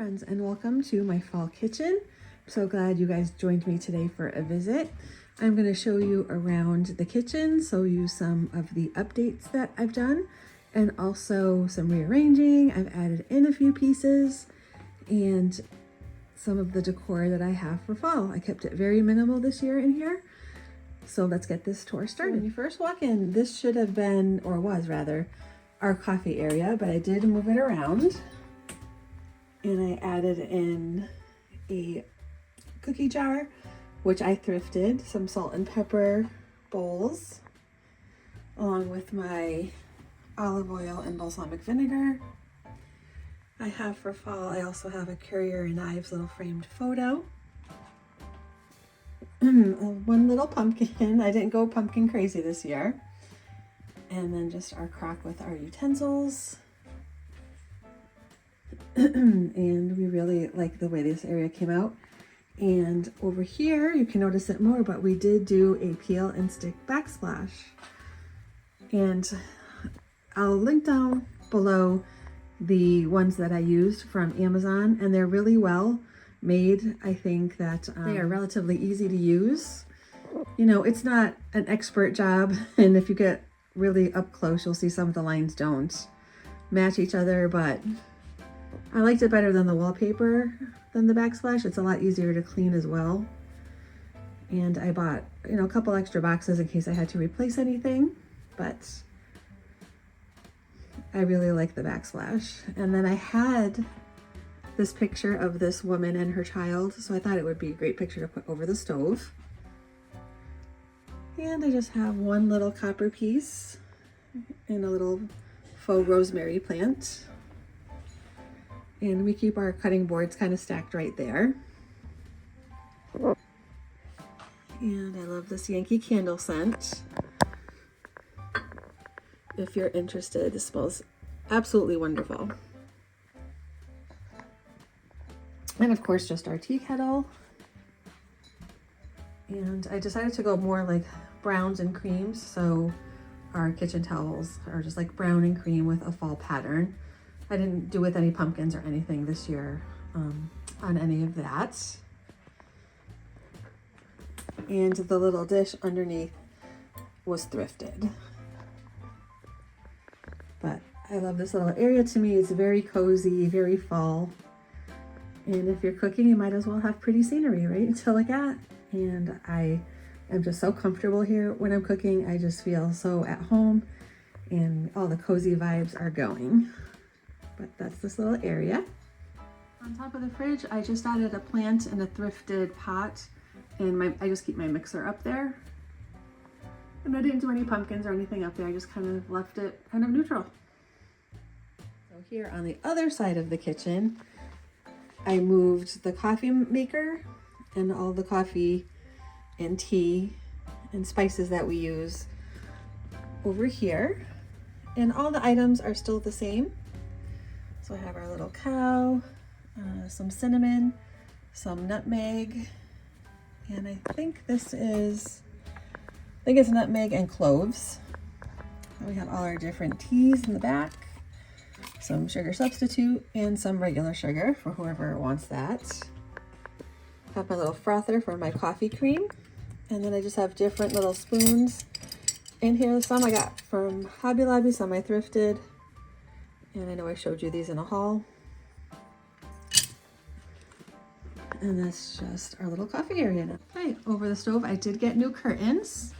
friends, and welcome to my fall kitchen. I'm so glad you guys joined me today for a visit. I'm going to show you around the kitchen, show you some of the updates that I've done, and also some rearranging. I've added in a few pieces and some of the decor that I have for fall. I kept it very minimal this year in here. So let's get this tour started. When you first walk in, this should have been, or was rather, our coffee area, but I did move it around. And I added in a cookie jar, which I thrifted, some salt and pepper bowls, along with my olive oil and balsamic vinegar. I have for fall, I also have a Currier and Ives little framed photo. One little pumpkin. I didn't go pumpkin crazy this year. And then just our crock with our utensils. And we really like the way this area came out. And over here, you can notice it more, but we did do a peel and stick backsplash. And I'll link down below the ones that I used from Amazon, and they're really well made. I think that they are relatively easy to use. You know, it's not an expert job, and if you get really up close, you'll see some of the lines don't match each other, but I liked it better than the wallpaper than the backsplash. It's a lot easier to clean as well. And I bought, you know, a couple extra boxes in case I had to replace anything, but I really like the backsplash. And then I had this picture of this woman and her child, so I thought it would be a great picture to put over the stove. And I just have one little copper piece and a little faux rosemary plant. And we keep our cutting boards kind of stacked right there. And I love this Yankee candle scent. If you're interested, this smells absolutely wonderful. And of course, just our tea kettle. And I decided to go more like browns and creams, so our kitchen towels are just like brown and cream with a fall pattern. I didn't do with any pumpkins or anything this year on any of that. And the little dish underneath was thrifted. But I love this little area. To me, it's very cozy, very fall. And if you're cooking, you might as well have pretty scenery, right, to look at. And I am just so comfortable here when I'm cooking. I just feel so at home, and all the cozy vibes are going. But that's this little area. On top of the fridge, I just added a plant in a thrifted pot, and I just keep my mixer up there. And I didn't do any pumpkins or anything up there. I just kind of left it kind of neutral. So here on the other side of the kitchen, I moved the coffee maker and all the coffee and tea and spices that we use over here. And all the items are still the same. So I have our little cow, some cinnamon, some nutmeg, and I think it's nutmeg and cloves. We have all our different teas in the back, some sugar substitute, and some regular sugar for whoever wants that. I have my little frother for my coffee cream, and then I just have different little spoons in here. Some I got from Hobby Lobby, some I thrifted. And I know I showed you these in a haul. And that's just our little coffee area now. Okay, over the stove, I did get new curtains.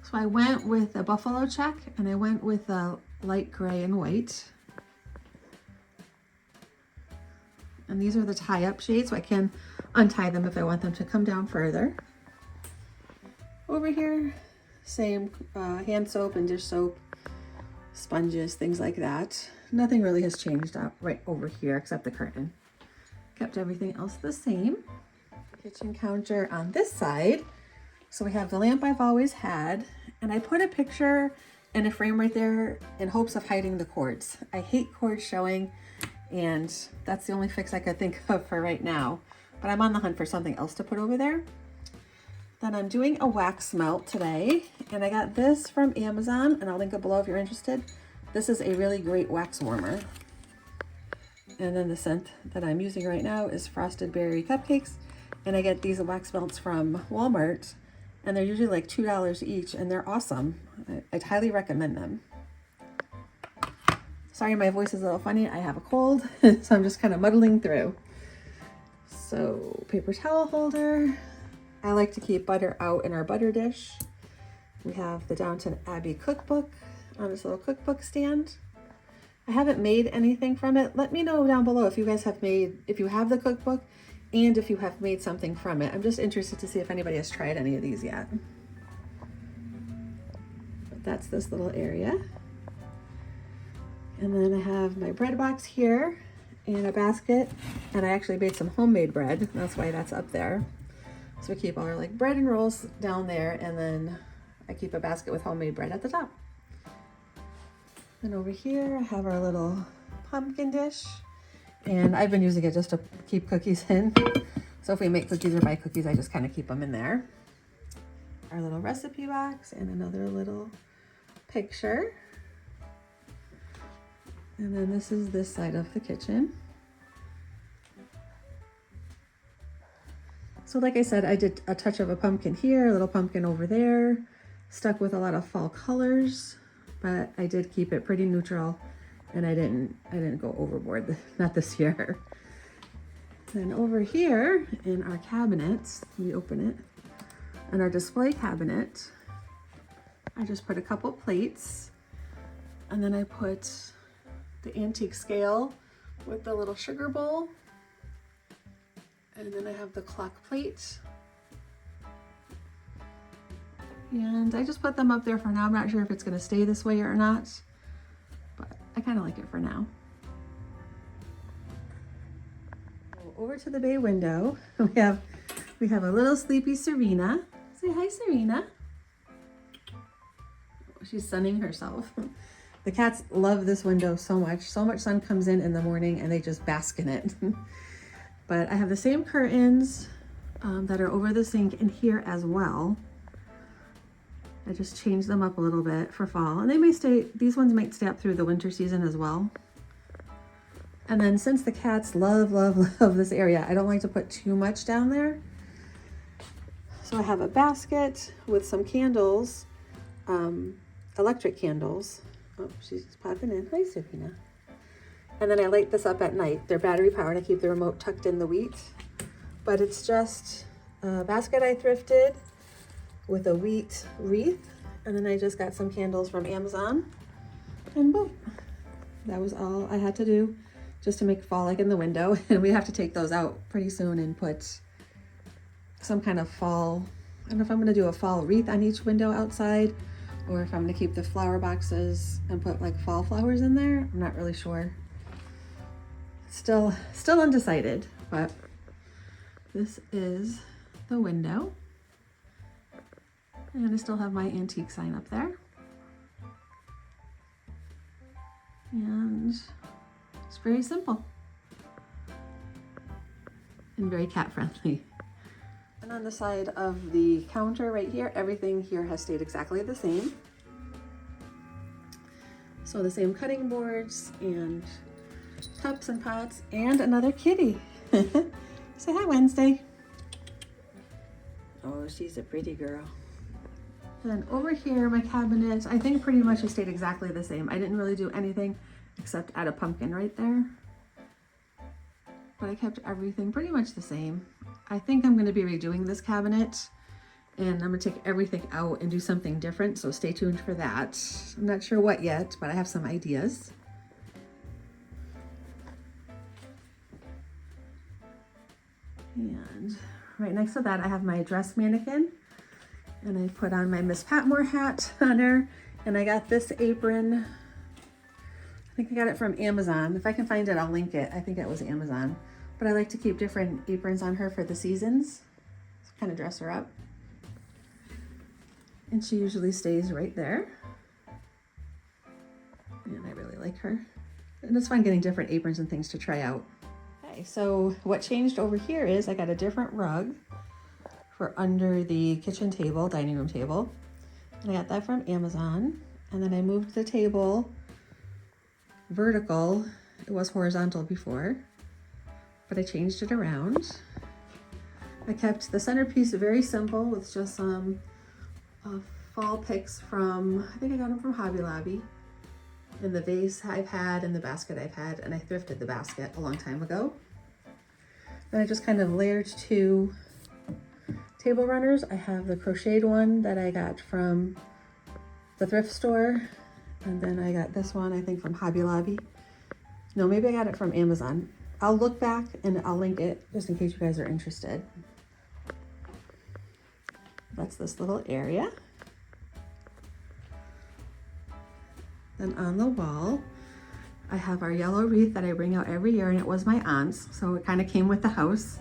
So I went with a buffalo check, and I went with a light gray and white. And these are the tie-up shades, so I can untie them if I want them to come down further. Over here, same hand soap and dish soap, sponges, things like that. Nothing really has changed up right over here except the curtain. Kept everything else the same. Kitchen counter on this side. So we have the lamp I've always had, and I put a picture in a frame right there in hopes of hiding the cords. I hate cords showing, and that's the only fix I could think of for right now. But I'm on the hunt for something else to put over there. Then I'm doing a wax melt today, and I got this from Amazon, and I'll link it below if you're interested. This is a really great wax warmer. And then the scent that I'm using right now is Frosted Berry Cupcakes. And I get these wax melts from Walmart, and they're usually like $2 each, and they're awesome. I'd highly recommend them. Sorry, my voice is a little funny. I have a cold, so I'm just kind of muddling through. So, paper towel holder. I like to keep butter out in our butter dish. We have the Downton Abbey cookbook on this little cookbook stand. I haven't made anything from it. Let me know down below if you guys have made, if you have the cookbook and if you have made something from it. I'm just interested to see if anybody has tried any of these yet. But that's this little area. And then I have my bread box here and a basket, and I actually made some homemade bread. That's why that's up there. So we keep all our like bread and rolls down there, and then I keep a basket with homemade bread at the top. And over here I have our little pumpkin dish, and I've been using it just to keep cookies in. So if we make cookies or buy cookies, I just kind of keep them in there. Our little recipe box and another little picture. And then this is this side of the kitchen. So like I said, I did a touch of a pumpkin here, a little pumpkin over there, stuck with a lot of fall colors, but I did keep it pretty neutral, and I didn't go overboard, not this year. Then over here in our cabinets, we open it, in our display cabinet, I just put a couple plates, and then I put the antique scale with the little sugar bowl, and then I have the clock plate, and I just put them up there for now. I'm not sure if it's going to stay this way or not, but I kind of like it for now. Over to the bay window, we have a little sleepy Serena. Say hi, Serena. She's sunning herself. The cats love this window so much. So much sun comes in the morning, and they just bask in it. But I have the same curtains that are over the sink in here as well. I just changed them up a little bit for fall, and they may stay, these ones might stay up through the winter season as well. And then since the cats love this area, I don't like to put too much down there. So I have a basket with some candles, electric candles. Oh, she's popping in. Hi, Serena. And then I light this up at night. They're battery powered. I keep the remote tucked in the wheat. But it's just a basket I thrifted with a wheat wreath. And then I just got some candles from Amazon. And boom. That was all I had to do just to make fall like in the window. And we have to take those out pretty soon and put some kind of fall. I don't know if I'm going to do a fall wreath on each window outside, or if I'm going to keep the flower boxes and put like fall flowers in there. I'm not really sure. Still undecided, but this is the window. And I still have my antique sign up there. And it's very simple and very cat friendly. And on the side of the counter right here, everything here has stayed exactly the same. So the same cutting boards and cups and pots, and another kitty. Say hi, Wednesday. Oh, she's a pretty girl. Then over here, my cabinet, I think pretty much has stayed exactly the same. I didn't really do anything except add a pumpkin right there. But I kept everything pretty much the same. I think I'm going to be redoing this cabinet, and I'm going to take everything out and do something different, so stay tuned for that. I'm not sure what yet, but I have some ideas. And right next to that, I have my dress mannequin, and I put on my Miss Patmore hat on her, and I got this apron. I think I got it from Amazon. If I can find it, I'll link it. I think it was Amazon. But I like to keep different aprons on her for the seasons. So kind of dress her up. And she usually stays right there. And I really like her. And it's fun getting different aprons and things to try out. Okay, so what changed over here is I got a different rug for under the kitchen table, dining room table. And I got that from Amazon. And then I moved the table vertical It was horizontal before, but I changed it around. I kept the centerpiece very simple with just some fall picks from, I think I got them from Hobby Lobby. In the vase I've had, and the basket I've had, and I thrifted the basket a long time ago. Then I just kind of layered 2 table runners. I have the crocheted one that I got from the thrift store, and then I got this one I think from Hobby Lobby. No, maybe I got it from Amazon. I'll look back and I'll link it just in case you guys are interested. That's this little area. Then on the wall, I have our yellow wreath that I bring out every year, and it was my aunt's, so it kind of came with the house.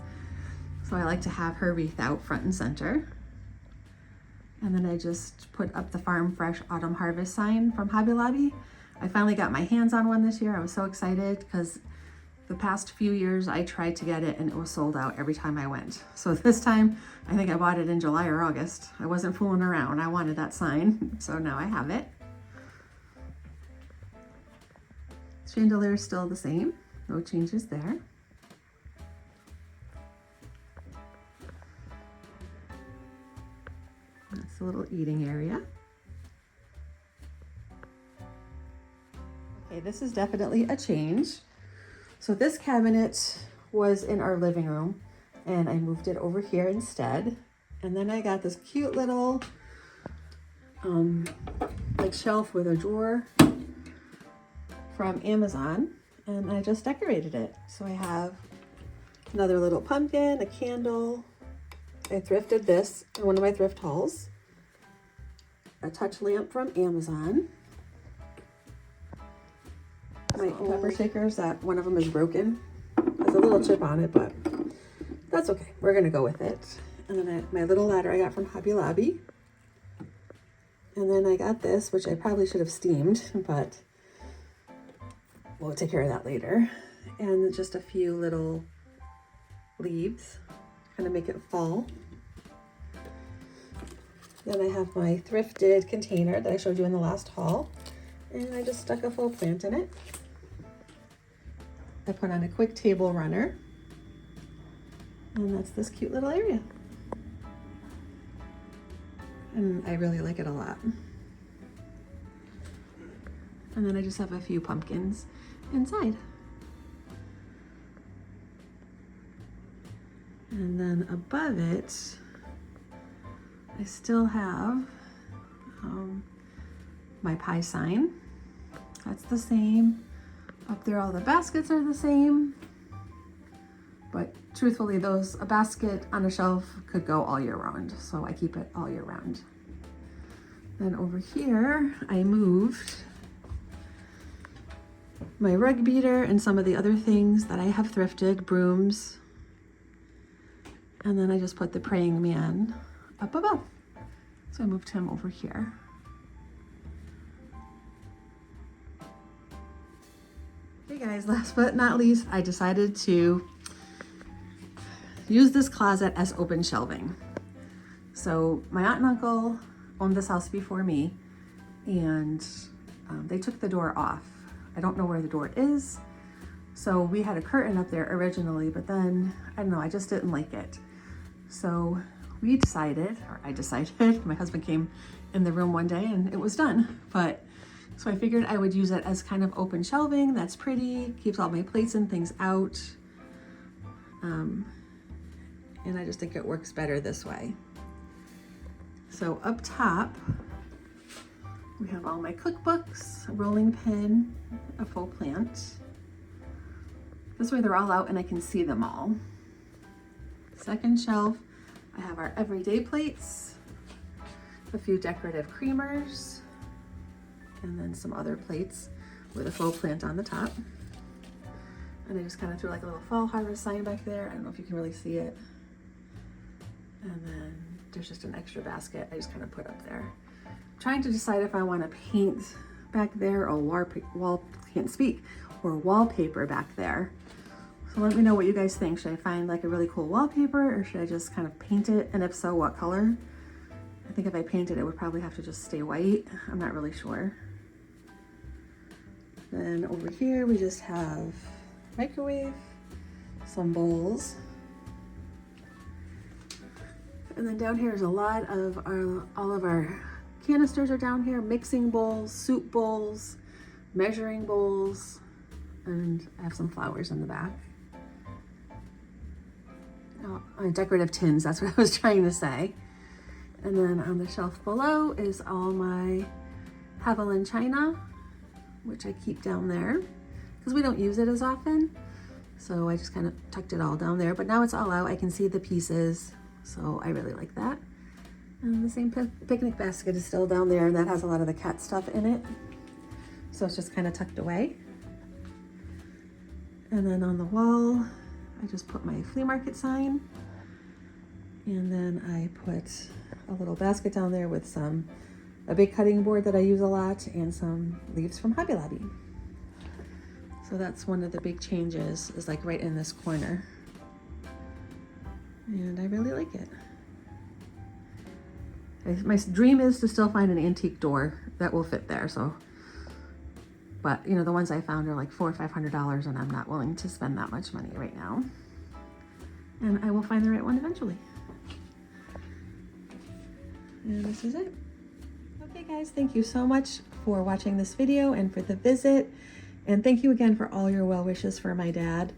So I like to have her wreath out front and center. And then I just put up the Farm Fresh Autumn Harvest sign from Hobby Lobby. I finally got my hands on one this year. I was so excited because the past few years I tried to get it and it was sold out every time I went. So this time, I think I bought it in July or August. I wasn't fooling around. I wanted that sign, so now I have it. Chandelier is still the same, no changes there. That's a little eating area. Okay, this is definitely a change. So this cabinet was in our living room and I moved it over here instead. And then I got this cute little like shelf with a drawer from Amazon, and I just decorated it. So I have another little pumpkin, a candle. I thrifted this in one of my thrift hauls. A touch lamp from Amazon. My pepper shakers, that one of them is broken. There's a little chip on it, but that's okay. We're gonna go with it. And then my little ladder I got from Hobby Lobby. And then I got this, which I probably should have steamed, but we'll take care of that later. And just a few little leaves, kind of make it fall. Then I have my thrifted container that I showed you in the last haul. And I just stuck a full plant in it. I put on a quick table runner. And that's this cute little area. And I really like it a lot. And then I just have a few pumpkins inside. And then above it, I still have my pie sign. That's the same. Up there, all the baskets are the same. But truthfully, a basket on a shelf could go all year round, so I keep it all year round. Then over here, I moved my rug beater and some of the other things that I have thrifted, brooms. And then I just put the praying man up above. So I moved him over here. Okay guys, last but not least, I decided to use this closet as open shelving. So my aunt and uncle owned this house before me, and they took the door off. I don't know where the door is. So we had a curtain up there originally, but then, I don't know, I just didn't like it. So we decided, or I decided, my husband came in the room one day and it was done. So I figured I would use it as kind of open shelving. That's pretty, keeps all my plates and things out. And I just think it works better this way. So up top, we have all my cookbooks, a rolling pin, a faux plant. This way they're all out and I can see them all. Second shelf, I have our everyday plates, a few decorative creamers, and then some other plates with a faux plant on the top. And I just kind of threw like a little fall harvest sign back there. I don't know if you can really see it. And then there's just an extra basket I just kind of put up there. I'm trying to decide if I want to paint back there or wallpaper back there. So let me know what you guys think. Should I find like a really cool wallpaper or should I just kind of paint it? And if so, what color? I think if I painted it would probably have to just stay white. I'm not really sure. Then over here we just have microwave, some bowls. And then down here is a lot of all of our canisters are down here, mixing bowls, soup bowls, measuring bowls, and I have some flowers in the back. Decorative tins, that's what I was trying to say. And then on the shelf below is all my Haviland china, which I keep down there because we don't use it as often. So I just kind of tucked it all down there, but now it's all out. I can see the pieces, so I really like that. And the same picnic basket is still down there, and that has a lot of the cat stuff in it. So it's just kind of tucked away. And then on the wall, I just put my flea market sign. And then I put a little basket down there with a big cutting board that I use a lot and some leaves from Hobby Lobby. So that's one of the big changes, is like right in this corner. And I really like it. My dream is to still find an antique door that will fit there. So, but you know, the ones I found are like $400 or $500 and I'm not willing to spend that much money right now. And I will find the right one eventually. And this is it. Okay guys, thank you so much for watching this video and for the visit. And thank you again for all your well wishes for my dad.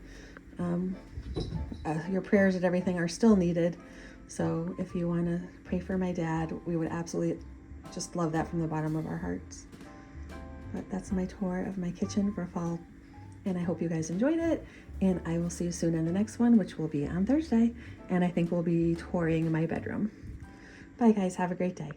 Your prayers and everything are still needed. So if you want to pray for my dad, we would absolutely just love that from the bottom of our hearts. But that's my tour of my kitchen for fall. And I hope you guys enjoyed it. And I will see you soon in the next one, which will be on Thursday. And I think we'll be touring my bedroom. Bye guys, have a great day.